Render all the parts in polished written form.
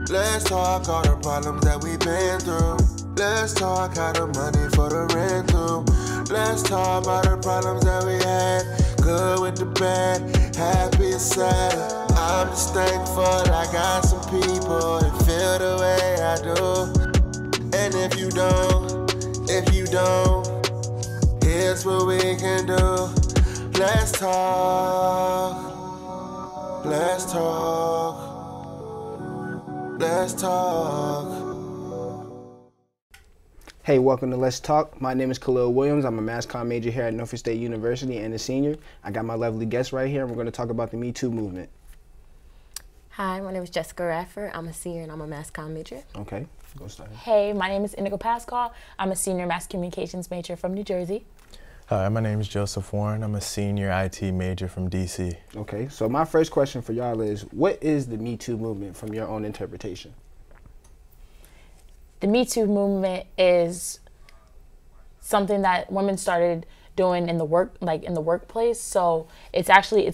Let's talk all the problems that we've been through. Let's talk how the money for the rent through. Let's talk about the problems that we had. Good with the bad, happy and sad. I'm just thankful I got some people that feel the way I do. And if you don't, here's what we can do. Let's talk. Let's talk. Let's talk. Hey, welcome to Let's Talk. My name is Khalil Williams. I'm a mass comm major here at Norfolk State University and a senior. I got my lovely guest right here, and we're going to talk about the Me Too movement. Hi, my name is Jessica Radford. I'm a senior and I'm a mass comm major. Okay, go start. Hey, my name is Indigo Pascal. I'm a senior mass communications major from New Jersey. Hi, my name is Joseph Warren. I'm a senior IT major from DC. Okay, so my first question for y'all is, what is the Me Too movement from your own interpretation? The Me Too movement is something that women started doing in the workplace. So it's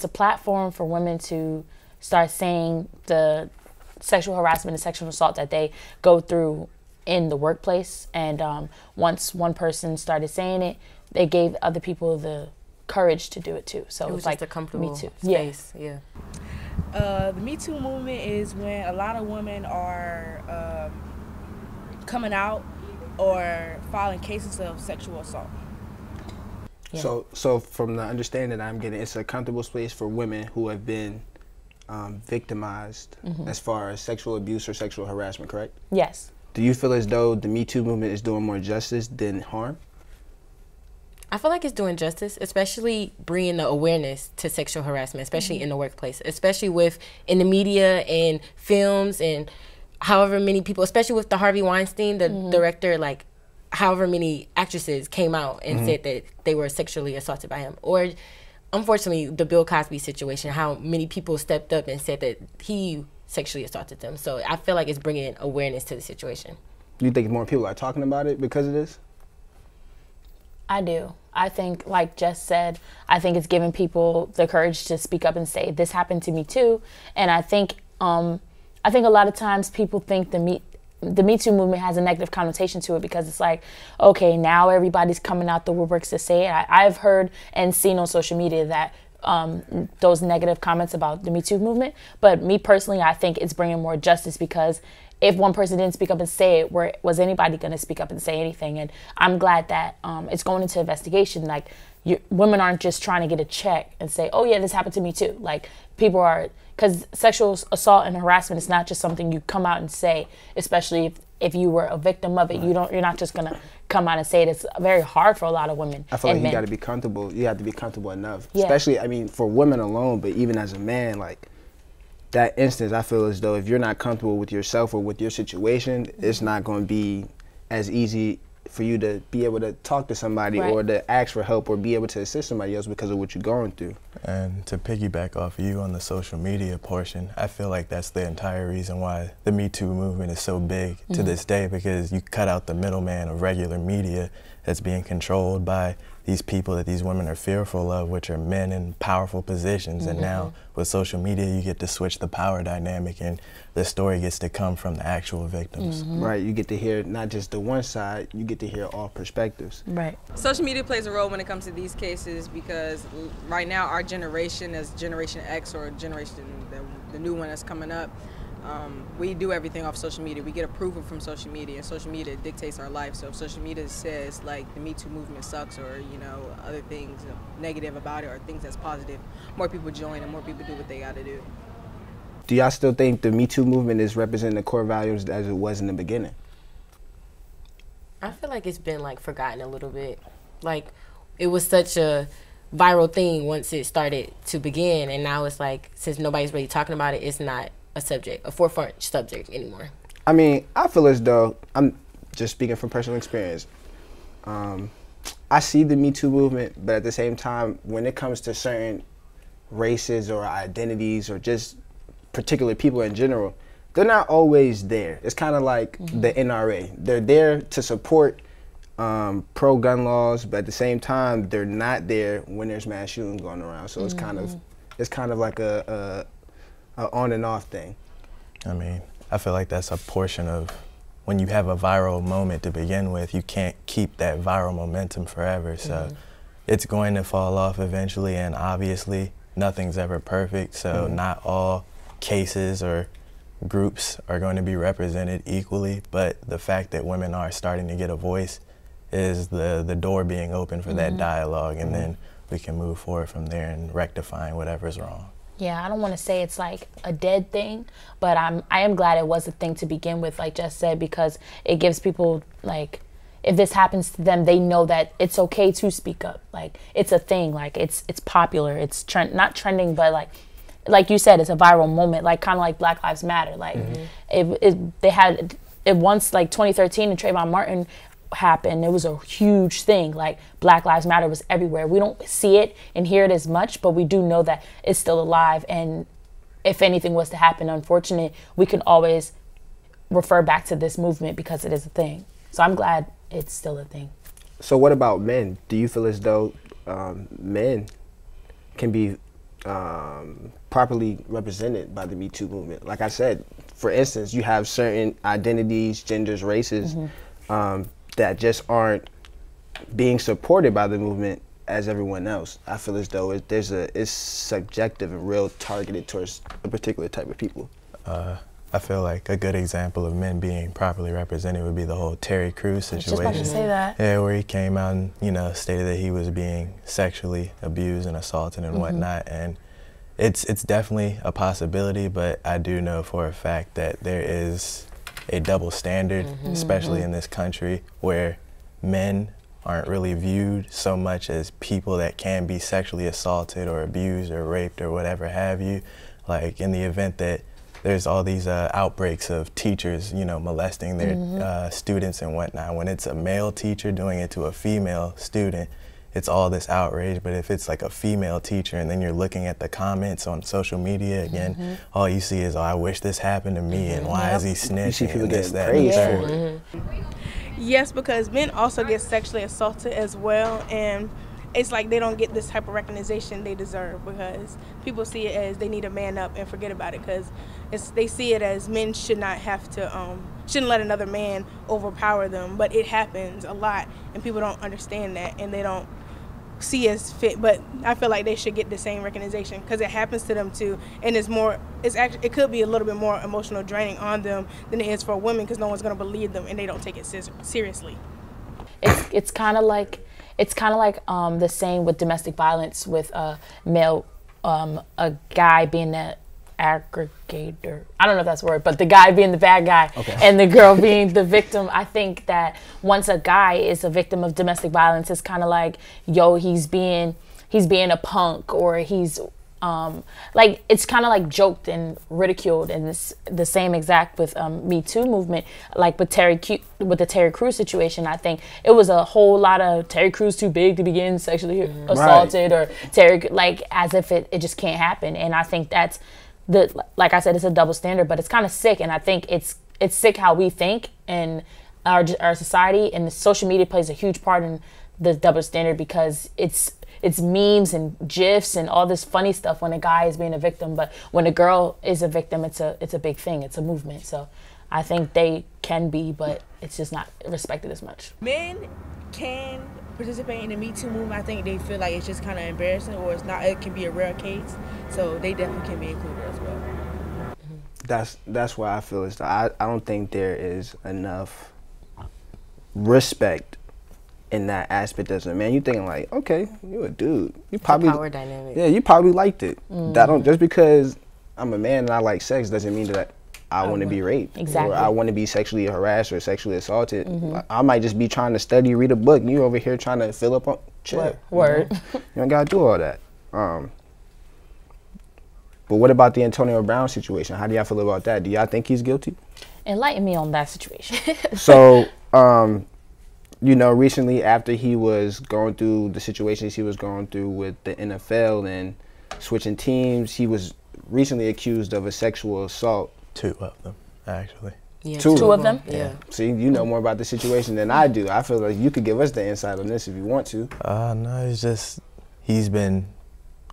a platform for women to start saying the sexual harassment and sexual assault that they go through in the workplace. And once one person started saying it, they gave other people the courage to do it too. So it was it's like a comfortable Me Too space. Yeah. The Me Too movement is when a lot of women are coming out or filing cases of sexual assault. Yeah. So from the understanding I'm getting, it's a comfortable space for women who have been victimized as far as sexual abuse or sexual harassment, correct? Yes. Do you feel as though the Me Too movement is doing more justice than harm? I feel like it's doing justice, especially bringing the awareness to sexual harassment, especially in the workplace, especially in the media and films and however many people, especially with the Harvey Weinstein, the director, like however many actresses came out and said that they were sexually assaulted by him. Or unfortunately, the Bill Cosby situation, how many people stepped up and said that he sexually assaulted them. So I feel like it's bringing awareness to the situation. Do you think more people are talking about it because of this? I do. I think, like Jess said, I think it's giving people the courage to speak up and say, this happened to me too. And I think a lot of times people think the Me Too movement has a negative connotation to it because it's like, okay, now everybody's coming out the woodworks to say it. I've heard and seen on social media that those negative comments about the Me Too movement. But me personally, I think it's bringing more justice because if one person didn't speak up and say it, was anybody going to speak up and say anything? And I'm glad that it's going into investigation. Like, women aren't just trying to get a check and say, oh yeah, this happened to me too. Like, people are, because sexual assault and harassment is not just something you come out and say, especially if you were a victim of it. Right. You're not just going to come out and say it. It's very hard for a lot of women. I feel like men. you got to be comfortable. You have to be comfortable enough, Yeah. especially, I mean, for women alone, but even as a man, like, that instance, I feel as though if you're not comfortable with yourself or with your situation, it's not going to be as easy for you to be able to talk to somebody or to ask for help or be able to assist somebody else because of what you're going through. And to piggyback off you on the social media portion, I feel like that's the entire reason why the Me Too movement is so big to this day, because you cut out the middleman of regular media that's being controlled by these people that these women are fearful of, which are men in powerful positions. And now with social media, you get to switch the power dynamic and the story gets to come from the actual victims. Right, you get to hear not just the one side, you get to hear all perspectives. Right. Social media plays a role when it comes to these cases because right now our generation, as Generation X or generation, the new one that's coming up, we do everything off social media. We get approval from social media, and social media dictates our life. So if social media says like the Me Too movement sucks, or other things negative about it, or things that's positive, more people join and more people do what they got to do. Do y'all still think the Me Too movement is representing the core values as it was in the beginning? I feel like it's been like forgotten a little bit. Like, it was such a viral thing once it started to begin, and now it's like, since nobody's really talking about it, it's not a forefront subject anymore. I mean, I feel as though, I'm just speaking from personal experience, I see the Me Too movement, but at the same time, when it comes to certain races or identities or just particular people in general, they're not always there. It's kind of like the NRA. They're there to support pro-gun laws, but at the same time, they're not there when there's mass shootings going around. So it's kind of like a on and off thing. I mean, I feel like that's a portion of when you have a viral moment to begin with, you can't keep that viral momentum forever. So it's going to fall off eventually, and obviously nothing's ever perfect. So not all cases or groups are going to be represented equally, but the fact that women are starting to get a voice is the door being open for that dialogue, and then we can move forward from there and rectifying whatever's wrong. Yeah, I don't want to say it's like a dead thing, but I am glad it was a thing to begin with, like Jess said, because it gives people, like, if this happens to them, they know that it's okay to speak up. Like, it's a thing, like it's popular, it's not trending, but like you said, it's a viral moment, like kind of like Black Lives Matter. Like they had it once, like 2013, and Trayvon Martin happened. It was a huge thing. Like, Black Lives Matter was everywhere. We don't see it and hear it as much, but we do know that it's still alive. And if anything was to happen, unfortunate, we can always refer back to this movement because it is a thing. So I'm glad it's still a thing. So what about men? Do you feel as though men can be properly represented by the Me Too movement? Like I said, for instance, you have certain identities, genders, races that just aren't being supported by the movement as everyone else. I feel as though it's subjective and real targeted towards a particular type of people. I feel like a good example of men being properly represented would be the whole Terry Crews situation. I was just about to say that. Yeah, where he came out and, you know, stated that he was being sexually abused and assaulted and whatnot. And it's definitely a possibility, but I do know for a fact that there is a double standard, especially in this country, where men aren't really viewed so much as people that can be sexually assaulted or abused or raped or whatever have you. Like, in the event that there's all these outbreaks of teachers, you know, molesting their students and whatnot, when it's a male teacher doing it to a female student, it's all this outrage. But if it's like a female teacher and then you're looking at the comments on social media again, all you see is, oh, I wish this happened to me, and why is he snitching? You see people getting that, praised and for it. Yes, because men also get sexually assaulted as well, and it's like they don't get this type of recognition they deserve, because people see it as they need to man up and forget about it, because they see it as men should not have to, shouldn't let another man overpower them, but it happens a lot, and people don't understand that, and they don't see as fit. But I feel like they should get the same recognition, because it happens to them too, and it could be a little bit more emotional draining on them than it is for women, because no one's going to believe them and they don't take it seriously. It's kind of like the same with domestic violence, with a guy being the aggregator. I don't know if that's a word, but the guy being the bad guy and the girl being the victim. I think that once a guy is a victim of domestic violence, it's kind of like, yo, he's being a punk, or he's like, it's kind of like joked and ridiculed. And this the same exact with Me Too movement, like with the Terry Crews situation. I think it was a whole lot of Terry Crews too big to begin sexually assaulted, or Terry, like, as if it just can't happen. And I think that's like I said, it's a double standard, but it's kind of sick. And I think it's sick how we think in our society, and the social media plays a huge part in the double standard, because it's memes and GIFs and all this funny stuff when a guy is being a victim, but when a girl is a victim, it's a big thing. It's a movement. So I think they can be, but it's just not respected as much. Men can participate in the Me Too movement. I think they feel like it's just kind of embarrassing, or it can be a rare case. So they definitely can be included as well. That's why I feel is I don't think there is enough respect in that aspect as a man. You thinking like, okay, you a dude. You probably power dynamic. Yeah, you probably liked it. That don't, just because I'm a man and I like sex doesn't mean that I want to be raped. Exactly. Or I want to be sexually harassed or sexually assaulted. I might just be trying to study, read a book, and you over here trying to fill up on chill. Word. You don't gotta do all that. But what about the Antonio Brown situation? How do y'all feel about that? Do y'all think he's guilty? Enlighten me on that situation. So, you know, recently after he was going through the situations he was going through with the NFL and switching teams, he was recently accused of a sexual assault. 2 of them, actually. Yeah, Two of them? Yeah. See, you know more about the situation than I do. I feel like you could give us the insight on this if you want to. No, it's just he's been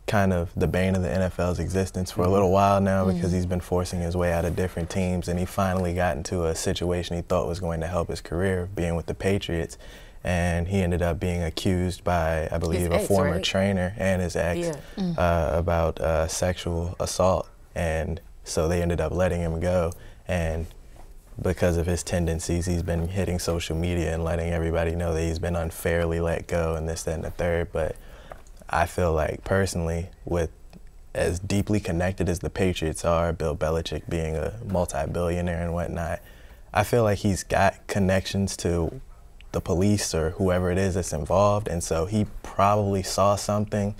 kind of the bane of the NFL's existence for a little while now because he's been forcing his way out of different teams, and he finally got into a situation he thought was going to help his career, being with the Patriots, and he ended up being accused by, I believe, a former trainer and his ex about sexual assault, and so they ended up letting him go, and because of his tendencies, he's been hitting social media and letting everybody know that he's been unfairly let go and this, that, and the third. But I feel like personally, with as deeply connected as the Patriots are, Bill Belichick being a multi-billionaire and whatnot, I feel like he's got connections to the police or whoever it is that's involved, and so he probably saw something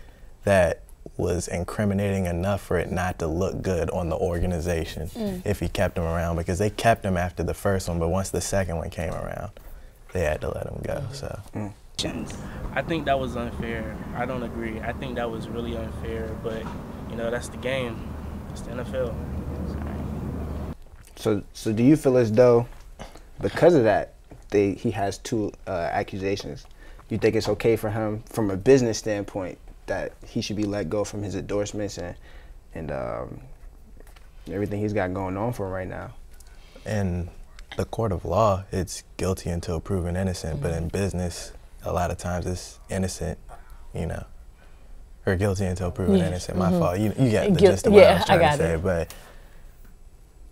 that was incriminating enough for it not to look good on the organization if he kept him around, because they kept him after the first one, but once the second one came around, they had to let him go. So. I think that was unfair. I don't agree. I think that was really unfair, but you know, that's the game. It's the NFL. So do you feel as though because of that, he has 2 accusations? You think it's okay for him from a business standpoint that he should be let go from his endorsements and everything he's got going on for him right now? In the court of law, it's guilty until proven innocent, but in business, a lot of times it's innocent, you know, or guilty until proven innocent. My fault. You got the gist of what I was trying to say, but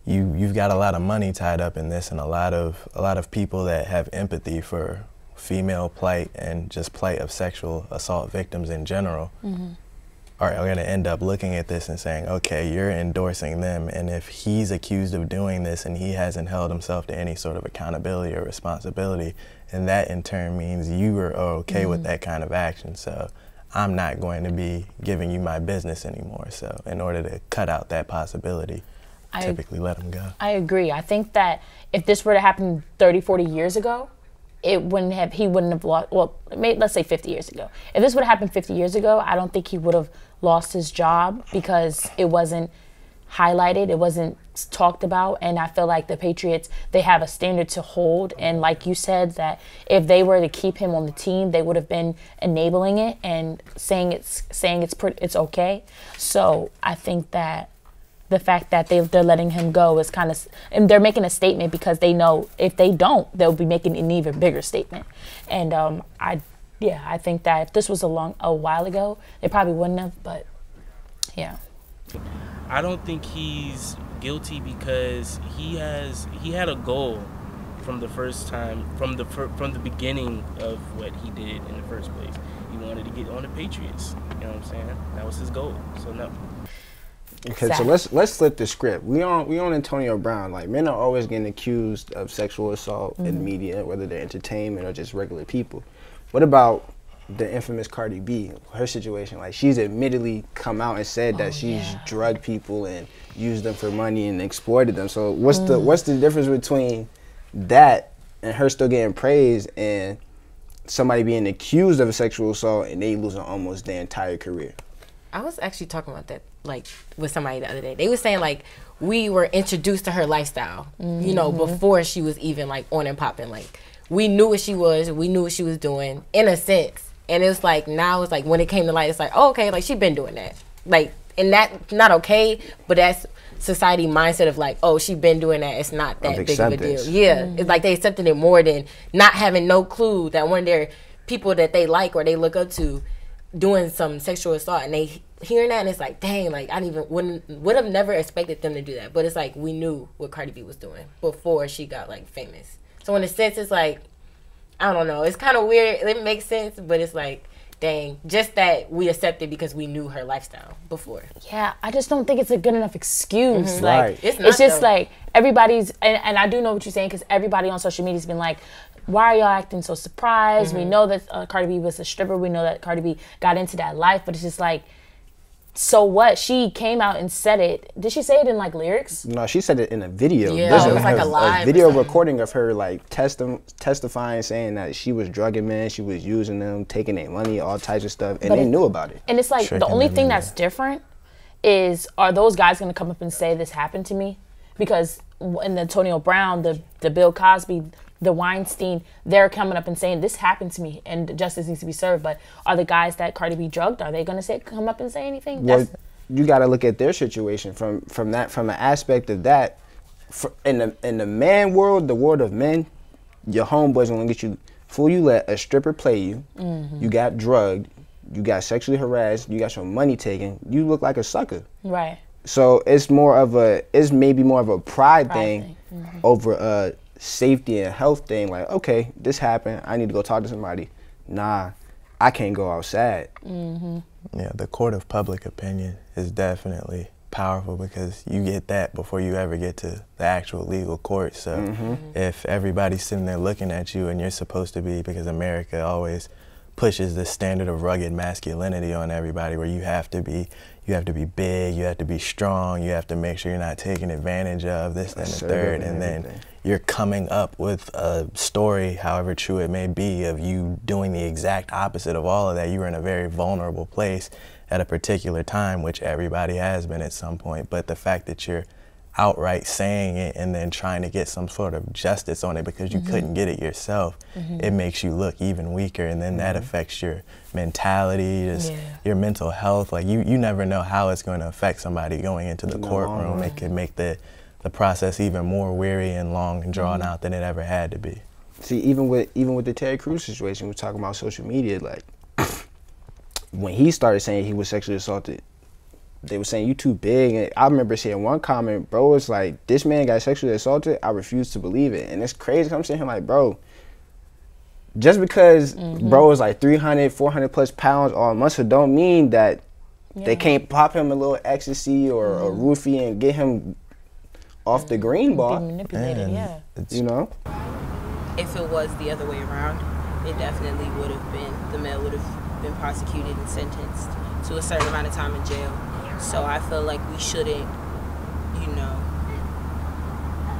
you've got a lot of money tied up in this, and a lot of people that have empathy for female plight and just plight of sexual assault victims in general are going to end up looking at this and saying, okay, you're endorsing them, and if he's accused of doing this and he hasn't held himself to any sort of accountability or responsibility, and that in turn means you are okay with that kind of action. So I'm not going to be giving you my business anymore. So in order to cut out that possibility, typically let him go. I agree. I think that if this were to happen 30, 40 years ago, he wouldn't have lost, well, let's say 50 years ago. If this would have happened 50 years ago, I don't think he would have lost his job because it wasn't highlighted, it wasn't talked about, and I feel like the Patriots, they have a standard to hold, and like you said, that if they were to keep him on the team, they would have been enabling it and saying it's okay. So I think that the fact that they're letting him go is kind of, and they're making a statement because they know if they don't, they'll be making an even bigger statement. And I think that if this was a while ago, they probably wouldn't have, but yeah. I don't think he's guilty because he had a goal from the first time, from the beginning of what he did in the first place. He wanted to get on the Patriots. You know what I'm saying? That was his goal. So no. Okay, so let's flip the script. We on Antonio Brown. Like, men are always getting accused of sexual assault in the media, whether they're entertainment or just regular people. What about the infamous Cardi B, her situation? Like, she's admittedly come out and said that she's drugged people and used them for money and exploited them. So what's the difference between that and her still getting praised and somebody being accused of a sexual assault and they losing almost their entire career? I was actually talking about that, like, with somebody the other day. They were saying, like, we were introduced to her lifestyle, you know, before she was even, like, on and popping. Like, we knew what she was, we knew what she was doing, in a sense. And it's like, now it's like, when it came to light, it's like, oh, okay, like, she been doing that. Like, and that's not okay, but that's society mindset of, like, oh, she been doing that. It's not that big of a deal. Yeah, it's like they accepted it more than not having no clue that one of their people that they like or they look up to doing some sexual assault, and they hearing that, and it's like, dang, like, I would have never expected them to do that. But it's like, we knew what Cardi B was doing before she got, like, famous. So in a sense, it's like, I don't know, it's kind of weird. It makes sense, but it's like, dang, just that we accepted because we knew her lifestyle before. Yeah, I just don't think it's a good enough excuse. Like, right. It's just like, everybody's, and I do know what you're saying, because everybody on social media's been like, why are y'all acting so surprised? We know that Cardi B was a stripper. We know that Cardi B got into that life, but it's just like, so what? She came out and said it. Did she say it in, like, lyrics? No, she said it in a video. Yeah, it was like a live video recording of her, like, testifying, saying that she was drugging men, she was using them, taking their money, all types of stuff, and they knew about it. And it's like, the only thing that's different is, are those guys going to come up and say this happened to me? Because in the Antonio Brown, the Bill Cosby the Weinstein, they're coming up and saying this happened to me and justice needs to be served. But are the guys that Cardi B drugged, are they going to come up and say anything? Well, you got to look at their situation from an aspect of that. In the man world, the world of men, your homeboys gonna get you. Fool, you let a stripper play you. You got drugged. You got sexually harassed. You got your money taken. You look like a sucker. Right. So it's maybe more of a pride thing over a safety and health thing. Like, okay, this happened. I need to go talk to somebody. Nah, I can't go outside. Yeah, the court of public opinion is definitely powerful because you get that before you ever get to the actual legal court. So if everybody's sitting there looking at you and you're supposed to be, because America always pushes this standard of rugged masculinity on everybody where you have to be big, you have to be strong, you have to make sure you're not taken advantage of, this, that, and the third, and then you're coming up with a story, however true it may be, of you doing the exact opposite of all of that. You were in a very vulnerable place at a particular time, which everybody has been at some point, but the fact that you're outright saying it and then trying to get some sort of justice on it because you couldn't get it yourself, it makes you look even weaker, and then that affects your mentality, just your mental health. Like you never know how it's going to affect somebody going into the courtroom. It could make the process even more weary and long and drawn out than it ever had to be. See, even with the Terry Crews situation, we're talking about social media, like when he started saying he was sexually assaulted, they were saying you too big. And I remember seeing one comment, bro, it's like, this man got sexually assaulted, I refuse to believe it. And it's crazy. I'm sitting here like, bro, just because bro is like 300, 400 plus pounds or muscle don't mean that they can't pop him a little ecstasy or a roofie and get him off the green bar. Be manipulated, You know? If it was the other way around, it definitely would have been, the male would have been prosecuted and sentenced to a certain amount of time in jail. So I feel like we shouldn't,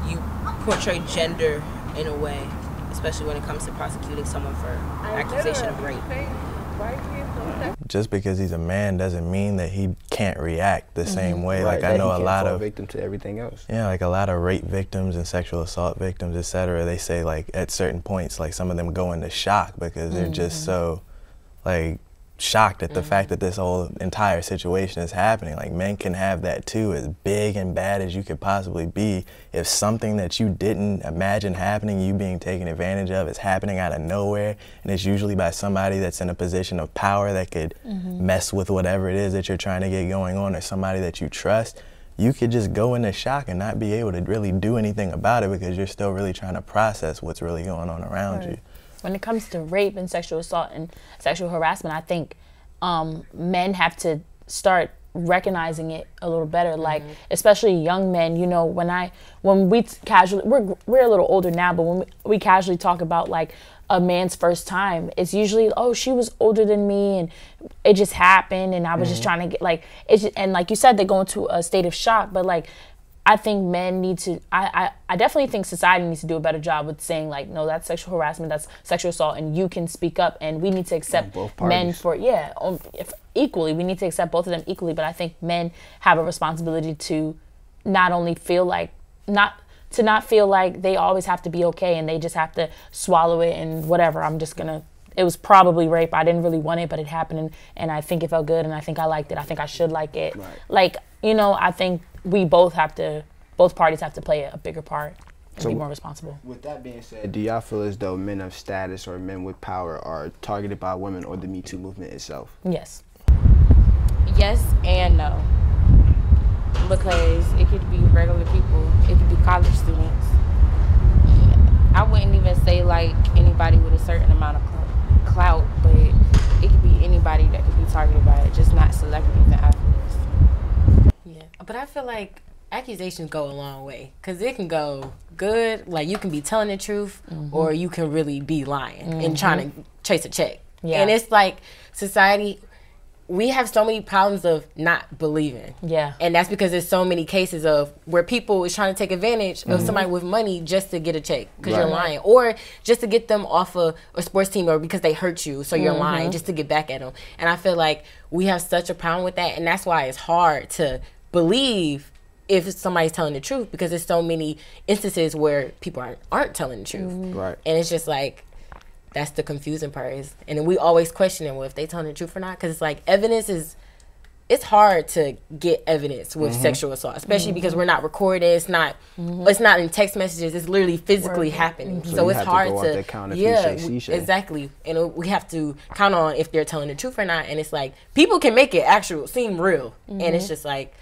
you portray gender in a way, especially when it comes to prosecuting someone for accusation of rape. Just because he's a man doesn't mean that he can't react the same way. Like I know a lot of victim to everything else. Yeah, like a lot of rape victims and sexual assault victims, etc. They say like at certain points, like some of them go into shock because they're just so like shocked at the fact that this whole entire situation is happening. Like men can have that too, as big and bad as you could possibly be. If something that you didn't imagine happening, you being taken advantage of, is happening out of nowhere, and it's usually by somebody that's in a position of power that could mess with whatever it is that you're trying to get going on, or somebody that you trust, you could just go into shock and not be able to really do anything about it because you're still really trying to process what's really going on around you. When it comes to rape and sexual assault and sexual harassment, I think men have to start recognizing it a little better. Like, especially young men, when we casually, we're a little older now, but when we casually talk about like a man's first time, it's usually, oh, she was older than me and it just happened and I was just trying to get like, and like you said, they go into a state of shock, but like, I think men need to, I definitely think society needs to do a better job with saying like, no, that's sexual harassment, that's sexual assault, and you can speak up, and we need to accept men for, equally. We need to accept both of them equally, but I think men have a responsibility to not only feel like, not feel like they always have to be okay and they just have to swallow it and whatever, it was probably rape, I didn't really want it, but it happened, and I think it felt good, and I think I liked it, I think I should like it. Right. Like, I think we both parties have to play a bigger part and be more responsible. With that being said, do y'all feel as though men of status or men with power are targeted by women or the Me Too movement itself? Yes. Yes and no. Because it could be regular people, it could be college students. I wouldn't even say like anybody with a certain amount of clout, but it could be anybody that could be targeted by it, just not celebrities and athletes. Yeah, but I feel like accusations go a long way because it can go good, like you can be telling the truth, or you can really be lying and trying to chase a check. Yeah. And it's like society, we have so many problems of not believing. Yeah. And that's because there's so many cases of where people is trying to take advantage of somebody with money just to get a check because you're lying, or just to get them off a sports team, or because they hurt you, so you're lying just to get back at them. And I feel like we have such a problem with that, and that's why it's hard to believe if somebody's telling the truth, because there's so many instances where people aren't telling the truth. Right. And it's just like, that's the confusing part. And then we always question, well, if they telling the truth or not, because it's like evidence is, it's hard to get evidence with sexual assault, especially because we're not recording. It's not in text messages. It's literally physically happening. So it's hard to exactly. And we have to count on if they're telling the truth or not. And it's like, people can make it seem real. And it's just like,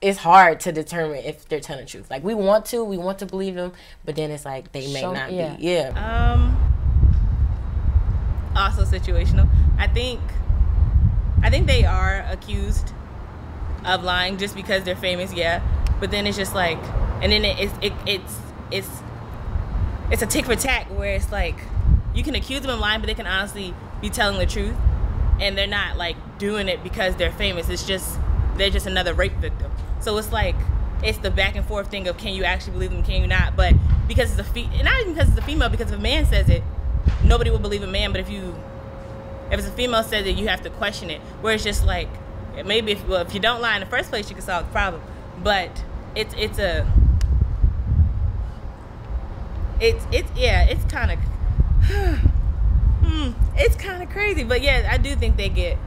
it's hard to determine if they're telling the truth. Like, we want to believe them, but then it's like, they may not be. Yeah. Also situational. I think they are accused of lying just because they're famous, but then it's just like, and then it's a tick for tack, where it's like, you can accuse them of lying, but they can honestly be telling the truth, and they're not like doing it because they're famous. It's just, they're just another rape victim. So it's like, it's the back and forth thing of, can you actually believe them, can you not? But because it's not even because it's a female, because if a man says it, nobody will believe a man. But if it's a female says it, you have to question it. Where it's just like, maybe if you don't lie in the first place, you can solve the problem. But it's kind of it's kind of crazy. But yeah, I do think they get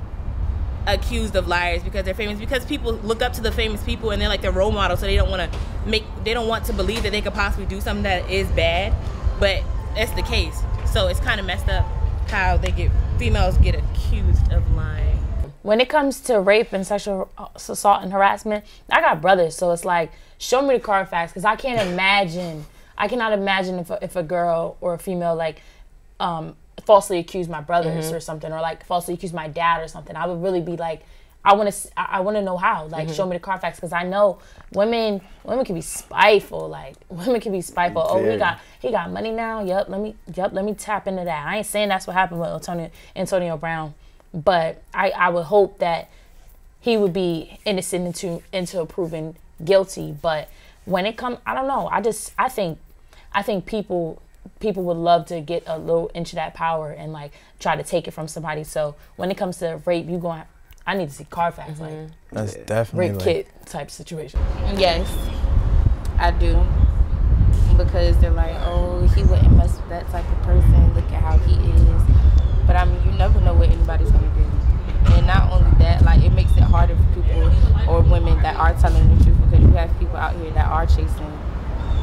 accused of liars because they're famous, because people look up to the famous people and they're like their role model, so they don't want to believe that they could possibly do something that is bad, but that's the case. So it's kind of messed up how females get accused of lying. When it comes to rape and sexual assault and harassment, I got brothers, so it's like, show me the Carfax, because I cannot imagine if a girl or a female like falsely accused my brothers or something, or like falsely accused my dad or something. I would really be like, I want to know how. Like, show me the Carfax, because I know women can be spiteful. Like, women can be spiteful. Oh, he got money now. Let me tap into that. I ain't saying that's what happened with Antonio Brown, but I would hope that he would be innocent into proven guilty. But when it comes, I don't know. I think people would love to get a little inch of that power and like try to take it from somebody. So when it comes to rape, I need to see Carfax, like that's definitely rape kit type situation. Yes, I do, because they're like, oh, he wouldn't mess with that type of person. Look at how he is. But I mean, you never know what anybody's gonna do. And not only that, like, it makes it harder for people or women that are telling the truth, because you have people out here that are chasing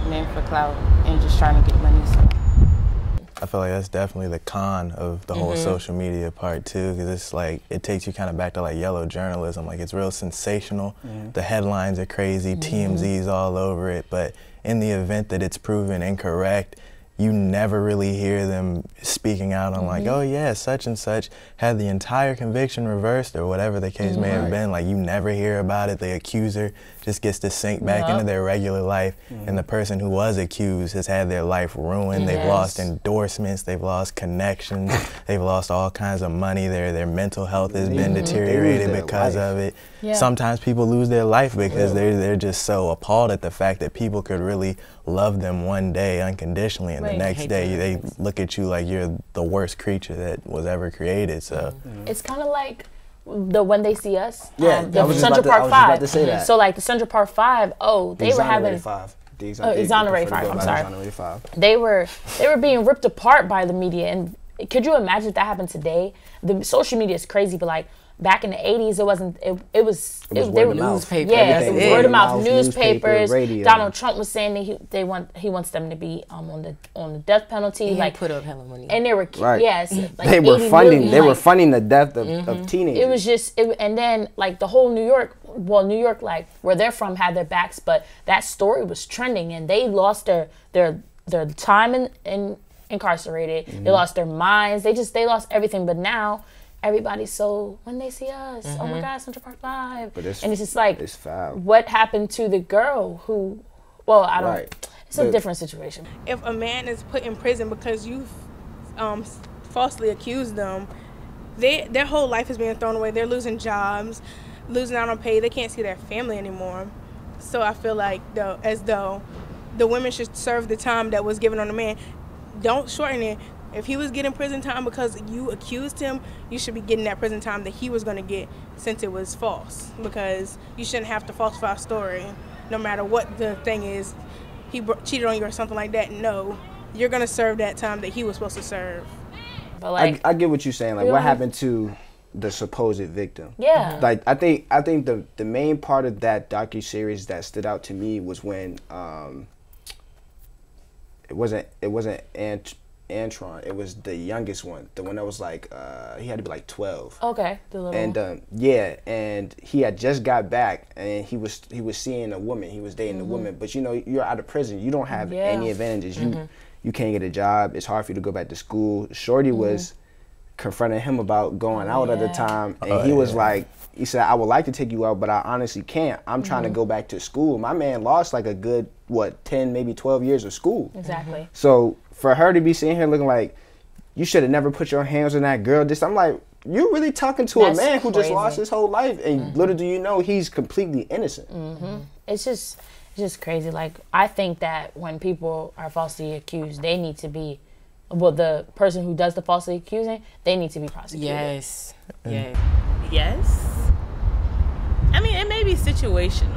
men for clout and just trying to get money. So I feel like that's definitely the con of the whole social media part too, because it's like, it takes you kind of back to like yellow journalism. Like, it's real sensational. The headlines are crazy, TMZ's all over it, but in the event that it's proven incorrect, you never really hear them speaking out on like, oh yeah, such and such had the entire conviction reversed, or whatever the case may have been. Like, you never hear about it. The accuser just gets to sink back into their regular life, and the person who was accused has had their life ruined. They've lost endorsements, they've lost connections, they've lost all kinds of money. Their mental health has been deteriorated because of it. Sometimes people lose their life because they're just so appalled at the fact that people could really love them one day unconditionally, and the next day they look at you like you're the worst creature that was ever created. So it's kind of like the When They See Us, the Central Park 5. So like the Central Park 5, they were having Exonerate 5. I'm sorry. They were being ripped apart by the media, and could you imagine if that happened today? The social media is crazy, but like back in the 80s, it wasn't. It was word of mouth. Yeah, it was word of mouth. Newspapers. Radio. Donald Trump was saying that he wants them to be on the death penalty. And like, put up hella money. And they were like they were funding the death of teenagers. It was just and then like the whole New York, like where they're from, had their backs, but that story was trending, and they lost their time in incarcerated. They lost their minds. They lost everything. But now everybody's so When They See Us. Oh my God, Central Park 5. And it's just like, it's foul. What happened to the girl who? Well, I don't. It's a different situation. If a man is put in prison because you falsely accused them, their whole life is being thrown away. They're losing jobs, losing out on pay. They can't see their family anymore. So I feel like as though the women should serve the time that was given on the man. Don't shorten it. If he was getting prison time because you accused him, you should be getting that prison time that he was going to get, since it was false, because you shouldn't have to falsify a story no matter what the thing is, he cheated on you or something like that. No, you're gonna serve that time that he was supposed to serve. But like, I get what you're saying. Like, what happened to the supposed victim? Yeah. Like, I think the main part of that docuseries that stood out to me was when it wasn't Antron. It was the youngest one, the one that was like he had to be like 12. Okay, the little. And yeah, and he had just got back, and he was seeing a woman. He was dating a woman, but you know, you're out of prison. You don't have any advantages. You can't get a job. It's hard for you to go back to school. Shorty was confronting him about going out at the time, and he was like, he said, I would like to take you out, but I honestly can't. I'm trying to go back to school. My man lost like a good 10, maybe 12 years of school. Exactly. So for her to be sitting here looking like, you should have never put your hands on that girl, I'm like, you really talking to a man who just lost his whole life, and little do you know, he's completely innocent. It's just crazy. Like, I think that when people are falsely accused, they need to be, well, the person who does the falsely accusing, they need to be prosecuted. Yes. Yeah. Yes. I mean, it may be situational.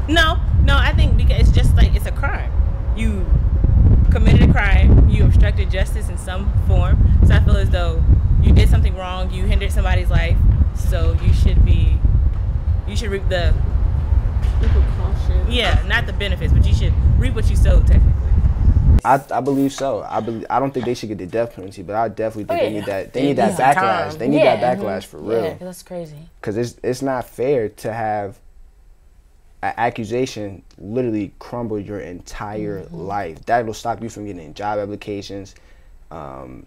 No, I think because it's just like, it's a crime. You committed a crime, you obstructed justice in some form, so I feel as though you did something wrong, you hindered somebody's life, so you should reap the repercussions. Yeah, not the benefits, but you should reap what you sowed, technically. I believe so. I don't think they should get the death penalty, but I definitely think they need that. They need that backlash. They need that backlash for real. Yeah, that's crazy. Because it's not fair to have an accusation literally crumble your entire life. That'll stop you from getting job applications. It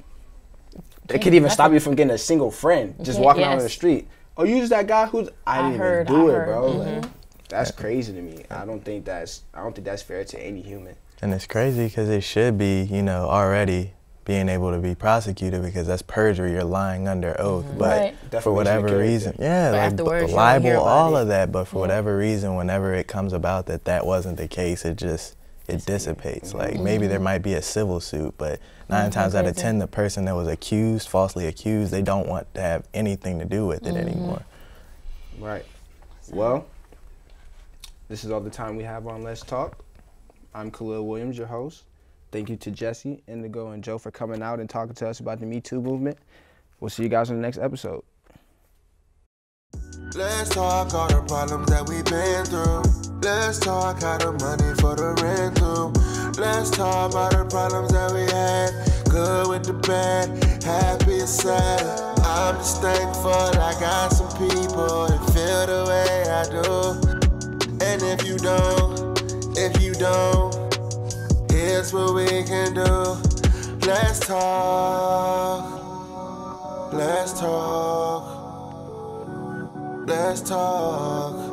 could even stop you from getting a single friend just walking out on the street. Oh, you just that guy who's I didn't even do it, bro. Like, that's crazy to me. I don't think that's fair to any human. And it's crazy because it should be, you know, already being able to be prosecuted because that's perjury. You're lying under oath. But for whatever reason, like the libel, all of that. But for whatever reason, whenever it comes about that wasn't the case, it dissipates. Like maybe there might be a civil suit, but 9 times out of 10, the person that was falsely accused, they don't want to have anything to do with it anymore. Right. Well, this is all the time we have on Let's Talk. I'm Khalil Williams, your host. Thank you to Jesse, Indigo, and Joe for coming out and talking to us about the Me Too movement. We'll see you guys in the next episode. Let's talk all the problems that we've been through. Let's talk how the money for the rent through. Let's talk about the problems that we had. Good with the bad, happy and sad. I'm just thankful I got some people that feel the way I do. And if you don't, here's what we can do. Let's talk. Let's talk. Let's talk.